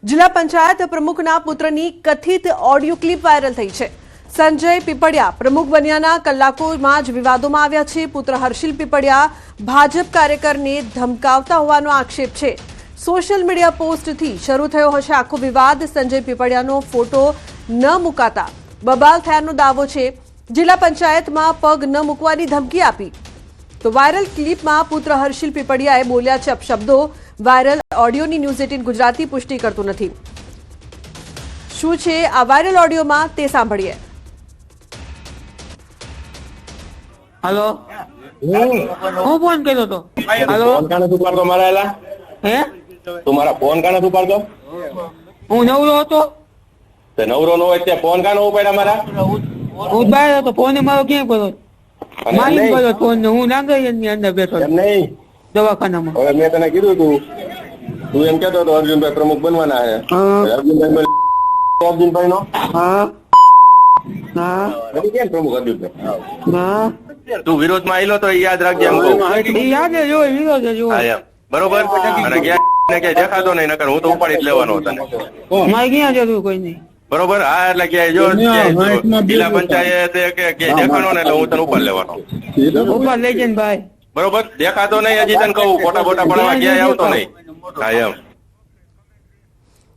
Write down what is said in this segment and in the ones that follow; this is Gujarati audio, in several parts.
જિલ્લા પંચાયત પ્રમુખના પુત્રની કથિત ઓડિયો ક્લિપ વાયરલ થઈ છે। સંજય પીપળિયા પ્રમુખ બન્યાના કલાકોમાં જ વિવાદોમાં આવ્યા છે। પુત્ર હર્ષિલ પીપળિયા ભાજપ કાર્યકરને ધમકાવતા હોવાનો આક્ષેપ છે। સોશિયલ મીડિયા પોસ્ટથી શરૂ થયો હશે આખો વિવાદ। સંજય પીપળિયાનો ફોટો ન મુકાતા બબાલ થયાનો દાવો છે। જિલ્લા પંચાયતમાં પગ ન મૂકવાની ધમકી આપી તો વાયરલ ક્લિપમાં પુત્ર હર્ષિલ પીપળિયાએ બોલ્યા છે અપશબ્દો। વાયરલ ઓડિયોની ન્યૂઝ 18 ગુજરાતી પુષ્ટિ કરતું નથી। શું છે આ વાયરલ ઓડિયોમાં તે સાંભળીએ। हेलो હું ફોન કર્યો તો। हेलो फोन काने तू पाड़तो मारा एला હે तुम्हारा फोन काने तू पाड़तो હું નવરો હતો ते नवरो नो होय ते फोन काने उपाड्या मारा હું બહાર હતો ફોન મારો ક્યાં કર્યો અને મારી નહીં. કર્યો ફોન હું નાંગરિયાની અંદર બેઠો એમ नहीं દવાખાનામાં। હવે મેં તને કીધું તું એમ કહેતો હતો અર્જુનભાઈ પ્રમુખ બનવાના છે હા અર્જુનભાઈ નો હા હા નથી કેમ પ્રમુખ અર્જુનભાઈ હા તું વિરોધમાં આવેલો તો ઈ યાદ રાખજે એમ કહું। એ યાદ જ હોય વિરોધ જ હોય। હા એમ બરોબર અને ક્યાંય દેખાતો નહીં નકર હું તો ઉપાડી જ લેવાનો તને મારે ક્યાં જરૂર કોઈ નહીં। બરોબર। હા એટલે ક્યાંય જો જિલ્લા પંચાયત કે ક્યાંય દેખાણો ને એટલે હું તને ઉપર લેવાનો ઉપર લઈ જઈને ભાઈ બરોબર। દેખાતો નહીં હજી તને કહું ખોટા બોટા પડવા ક્યાંય આવતો નહીં। હા એમ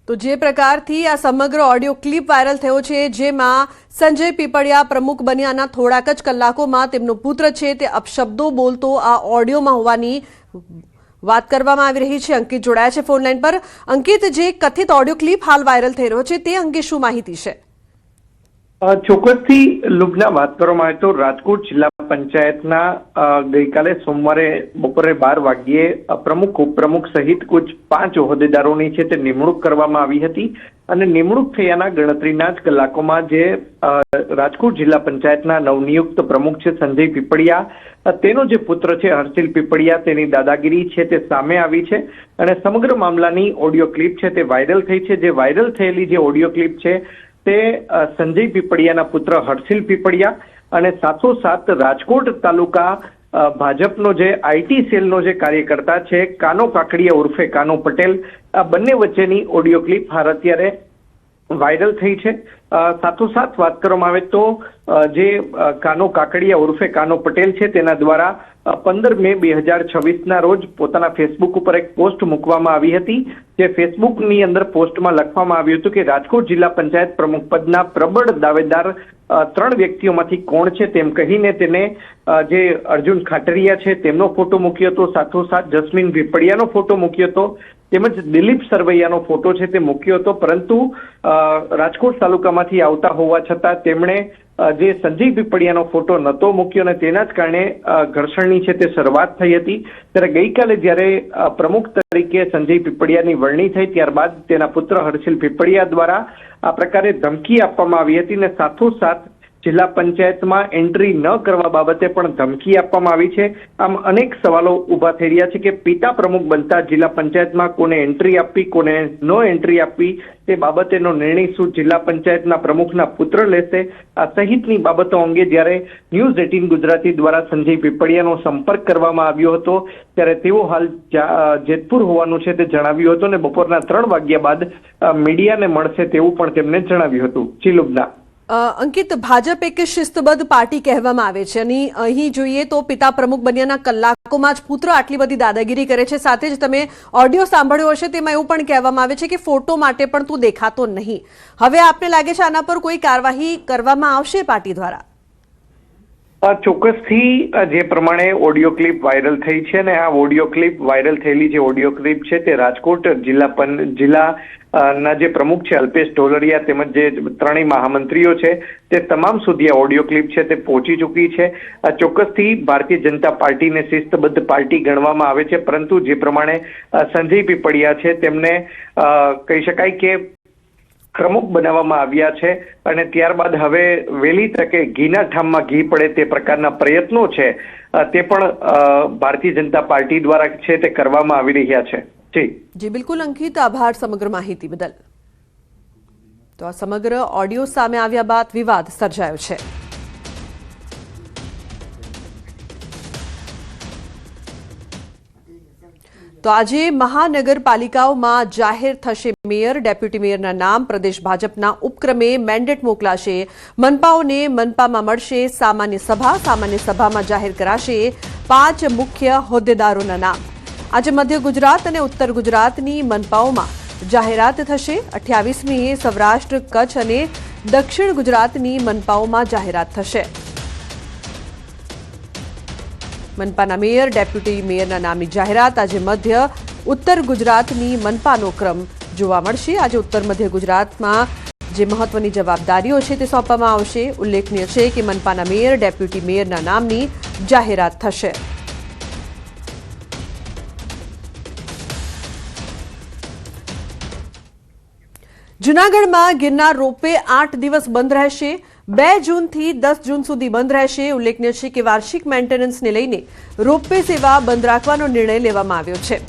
તો જે પ્રકારથી આ સમગ્ર ઓડિયો ક્લિપ વાયરલ થયો છે જેમાં સંજય પીપળિયા પ્રમુખ બન્યાના થોડાક જ કલાકોમાં તેમનો પુત્ર છે તે અપશબ્દો બોલતો આ ઓડિયોમાં હોવાની વાત કરવામાં આવી રહી છે। અંકિત જોડાયા છે ફોન લાઈન પર। અંકિત, જે કથિત ઓડિયો ક્લિપ હાલ વાયરલ થઈ રહ્યો છે તે અંગે શું માહિતી છે? ચોક્કસથી લુબના વાત કરવામાં આવે તો રાજકોટ જિલ્લા પંચાયતના ગઈકાલે સોમવારે બપોરે 12 વાગ્યે પ્રમુખ ઉપપ્રમુખ સહિત કુલ 5 હોદ્દેદારોની છે તે નિમણૂક કરવામાં આવી હતી અને નિમણૂક થયાના ગણતરીના જ કલાકોમાં જે રાજકોટ જિલ્લા પંચાયતના નવનિયુક્ત પ્રમુખ છે સંજય પીપળિયા તેનો જે પુત્ર છે હર્ષિલ પીપળિયા તેની દાદાગીરી છે તે સામે આવી છે અને સમગ્ર મામલાની ઓડિયો ક્લિપ છે તે વાયરલ થઈ છે। જે વાયરલ થયેલી જે ઓડિયો ક્લિપ છે તે સંજય પીપળિયાના પુત્ર હર્ષિલ પીપળિયા અને સાથોસાથ રાજકોટ તાલુકા ભાજપનો જે આઈટી સેલનો જે કાર્યકર્તા છે કાનો કાકડિયા ઉર્ફે કાનો પટેલ આ બંને વચ્ચેની ઓડિયો ક્લિપ હાલ અત્યારે વાયરલ થઈ છે। સાથોસાથ વાત કરવામાં આવે તો જે કાનો કાકડિયા ઉર્ફે કાનો પટેલ છે તેના દ્વારા 15 મે 2026ના રોજ પોતાના ફેસબુક ઉપર એક પોસ્ટ મૂકવામાં આવી હતી। જે ફેસબુકની અંદર પોસ્ટમાં લખવામાં આવ્યું હતું કે રાજકોટ જિલ્લા પંચાયત પ્રમુખ પદના પ્રબળ દાવેદાર 3 વ્યક્તિઓમાંથી કોણ છે તેમ કહીને તેને જે અર્જુન ખાટરિયા છે તેમનો ફોટો મૂક્યો હતો, સાથોસાથ જસ્મીન પીપળિયાનો ફોટો મૂક્યો હતો તેમજ દિલીપ સરવૈયાનો ફોટો છે તે મૂક્યો હતો। પરંતુ રાજકોટ તાલુકામાંથી આવતા હોવા છતાં તેમણે જે સંજય પીપળિયાનો ફોટો નહોતો મૂક્યો અને તેના જ કારણે ઘર્ષણની છે તે શરૂઆત થઈ હતી। ત્યારે ગઈકાલે જ્યારે પ્રમુખ તરીકે સંજય પીપળિયાની વરણી થઈ ત્યારબાદ તેના પુત્ર હર્ષિલ પીપળિયા દ્વારા આ પ્રકારે ધમકી આપવામાં આવી હતી અને સાથોસાથ જિલ્લા પંચાયતમાં એન્ટ્રી ન કરવા બાબતે પણ ધમકી આપવામાં આવી છે। આમ અનેક સવાલો ઉભા થઈ રહ્યા છે કે પિતા પ્રમુખ બનતા જિલ્લા પંચાયતમાં કોને એન્ટ્રી આપવી કોને નો એન્ટ્રી આપવી તે બાબતેનો નિર્ણય શું જિલ્લા પંચાયતના પ્રમુખના પુત્ર લેશે આ સહિતની બાબતો અંગે જ્યારે ન્યૂઝ 18 ગુજરાતી દ્વારા સંજય પીપળિયાનો સંપર્ક કરવામાં આવ્યો હતો ત્યારે તેઓ હાલ જેતપુર હોવાનું છે તે જણાવ્યું હતું અને બપોરના 3 વાગ્યા બાદ મીડિયાને મળશે તેવું પણ તેમણે જણાવ્યું હતું। ચિલુબના અંકિત, ભાજપ એક શિસ્તબદ્ધ પાર્ટી કહેવામાં આવે છે અને અહીં જોઈએ તો પિતા પ્રમુખ બન્યાના કલાકોમાં જ પુત્ર આટલી બધી દાદાગીરી કરે છે। સાથે જ તમે ઓડિયો સાંભળ્યો હશે તેમાં એવું પણ કહેવામાં આવે છે કે ફોટો માટે પણ તું દેખાતો નહીં। હવે આપને લાગે છે આના પર કોઈ કાર્યવાહી કરવામાં આવશે પાર્ટી દ્વારા? ચોક્કસથી જે પ્રમાણે ઓડિયો ક્લિપ વાયરલ થઈ છે ને આ ઓડિયો ક્લિપ વાયરલ થયેલી જે ઓડિયો ક્લિપ છે તે રાજકોટ જિલ્લા ના જે પ્રમુખ છે અલ્પેશ ઢોલરિયા તેમજ જે 3 મહામંત્રીઓ છે તે તમામ સુધી આ ઓડિયો ક્લિપ છે તે પહોંચી ચૂકી છે। ચોક્કસથી ભારતીય જનતા પાર્ટીને શિસ્તબદ્ધ પાર્ટી ગણવામાં આવે છે પરંતુ જે પ્રમાણે સંજય પીપળિયા છે તેમને કહી શકાય કે પ્રમુખ બનાવવામાં આવ્યા છે અને ત્યારબાદ હવે વહેલી તકે ઘીના ઠામમાં ઘી પડે તે પ્રકારના પ્રયત્નો છે તે પણ ભારતીય જનતા પાર્ટી દ્વારા છે તે કરવામાં આવી રહ્યા છે। જી બિલકુલ અંકિત, આભાર સમગ્ર માહિતી બદલ। તો આ સમગ્ર ઓડિયો સામે આવ્યા બાદ વિવાદ સર્જાયો છે। તો આજે મહાનગરપાલિકાઓમાં જાહેર થશે મેયર ડેપ્યુટી મેયરના નામ પ્રદેશ ભાજપના ઉપક્રમે મેન્ડેટ મોકલાશે મનપાઓને મનપામાં મળશે સામાન્ય સભામાં જાહેર કરાશે 5 મુખ્ય હોદ્દેદારોના નામ આજે મધ્ય ગુજરાત અને ઉત્તર ગુજરાતની મનપાઓમાં જાહેરાત થશે 28મીએ સૌરાષ્ટ્ર કચ્છ અને દક્ષિણ ગુજરાતની મનપાઓમાં જાહેરાત થશે મનપાના મેયર ડેપ્યુટી મેયરના નામની જાહેરાત આજે મધ્ય ઉત્તર ગુજરાતની મનપાનો ક્રમ જોવા મળશે આજે ઉત્તર મધ્ય ગુજરાતમાં જે મહત્વની જવાબદારીઓ છે તે સોંપવામાં આવશે ઉલ્લેખનીય છે કે મનપાના મેયર ડેપ્યુટી મેયરના નામની જાહેરાત થશે જૂનાગઢમાં ગિરનાર રોપવે 8 દિવસ બંધ રહેશે 2 જૂનથી 10 જૂન સુધી બંધ રહેશે ઉલ્લેખનીય છે કે વાર્ષિક મેન્ટેનન્સને લઈને રોપવે સેવા બંધ રાખવાનો નિર્ણય લેવામાં આવ્યો છે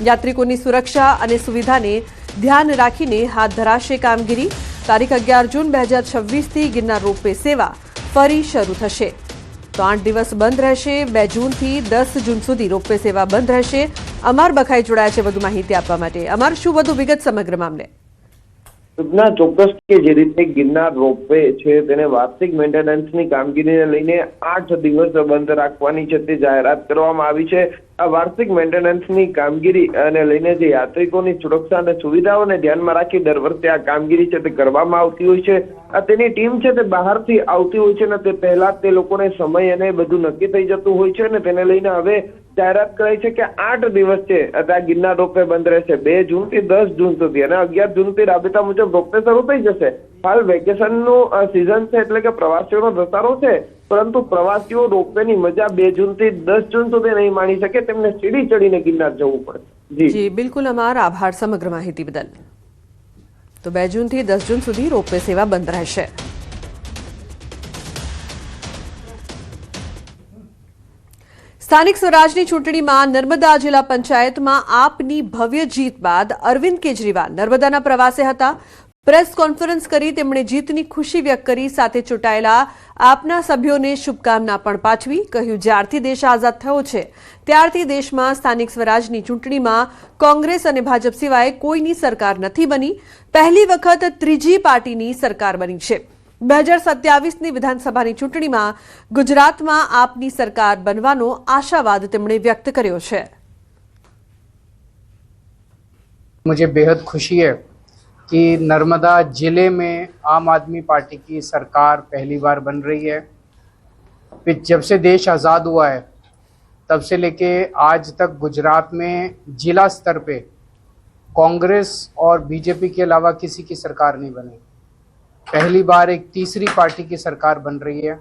યાત્રિકોની સુરક્ષા અને સુવિધાને ધ્યાન રાખીને હાથ ધરાશે કામગીરી તારીખ 11 જૂન 2026થી ગિરનાર રોપવે સેવા ફરી શરૂ થશે તો 8 દિવસ બંધ રહેશે 2 જૂનથી 10 જૂન સુધી રોપવે સેવા બંધ રહેશે અમર બખાઈ જોડાયા છે વધુ માહિતી આપવા માટે અમર શું વધુ વિગત સમગ્ર મામલે ચોક્કસ કે જે રીતે ગિરનાર રોપવે છે તેને વાર્ષિક મેન્ટેનન્સની કામગીરીને લઈને 8 દિવસ બંધ રાખવાની છે તે જાહેરાત કરવામાં આવી છે આ વાર્ષિક મેન્ટેનન્સની કામગીરી અને લઈને જે યાત્રિકોની સુરક્ષા અને સુવિધાઓને ધ્યાનમાં રાખી દર વર્ષે આ કામગીરી છે તે કરવામાં આવતી હોય છે આ તેની ટીમ છે તે બહારથી આવતી હોય છે અને તે પહેલા તે લોકોને સમય અને બધું નક્કી થઈ જતું હોય છે અને તેને લઈને હવે જાહેરાત કરાઈ છે કે 8 દિવસ છે આ ગિરનાર રોપવે બંધ રહેશે 2 જૂનથી 10 જૂન સુધી અને 11 જૂનથી રાબેતા મુજબ રોપવે શરૂ થઈ જશે હાલ વેકેશનનું સીઝન છે એટલે કે પ્રવાસીઓનો ધસારો છે પરંતુ પ્રવાસીઓ રોપવેની મજા 2 જૂનથી 10 જૂન સુધી નહીં માણી શકે તેમને સીડી ચડીને ગિરનાર જવું પડે જી બિલકુલ અમાર આભાર સમગ્ર માહિતી બદલ તો 2 જૂનથી 10 જૂન સુધી રોપવે સેવા બંધ રહેશે સ્થાનિક સ્વરાજની ચૂંટણીમાં નર્મદા જિલ્લા પંચાયતમાં આપની ભવ્ય જીત બાદ અરવિંદ કેજરીવાલ નર્મદાના પ્રવાસે હતા પ્રેસ કોન્ફરન્સ કરી તેમણે જીતની ખુશી વ્યક્ત કરી સાથે ચૂંટાયેલા આપના સભ્યોને શુભકામના પણ પાઠવી કહ્યું જ્યારથી દેશ આઝાદ થયો છે ત્યારથી દેશમાં સ્થાનિક સ્વરાજની ચૂંટણીમાં કોંગ્રેસ અને ભાજપ સિવાય કોઈની સરકાર નથી બની પહેલી વખત ત્રીજી પાર્ટીની સરકાર બની છે 2027ની વિધાનસભાની ચૂંટણીમાં ગુજરાતમાં આપની સરકાર બનવાનો આશાવાદ તેમણે વ્યક્ત કર્યો છે मुझे बेहद खुशी है कि नर्मदा जिले में आम आदमी पार्टी की सरकार पहली बार बन रही है फिर जब से देश आज़ाद हुआ है तब से लेके आज तक गुजरात में जिला स्तर पे कांग्रेस और बीजेपी के अलावा किसी की सरकार नहीं बनी पहली बार एक तीसरी पार्टी की सरकार बन रही है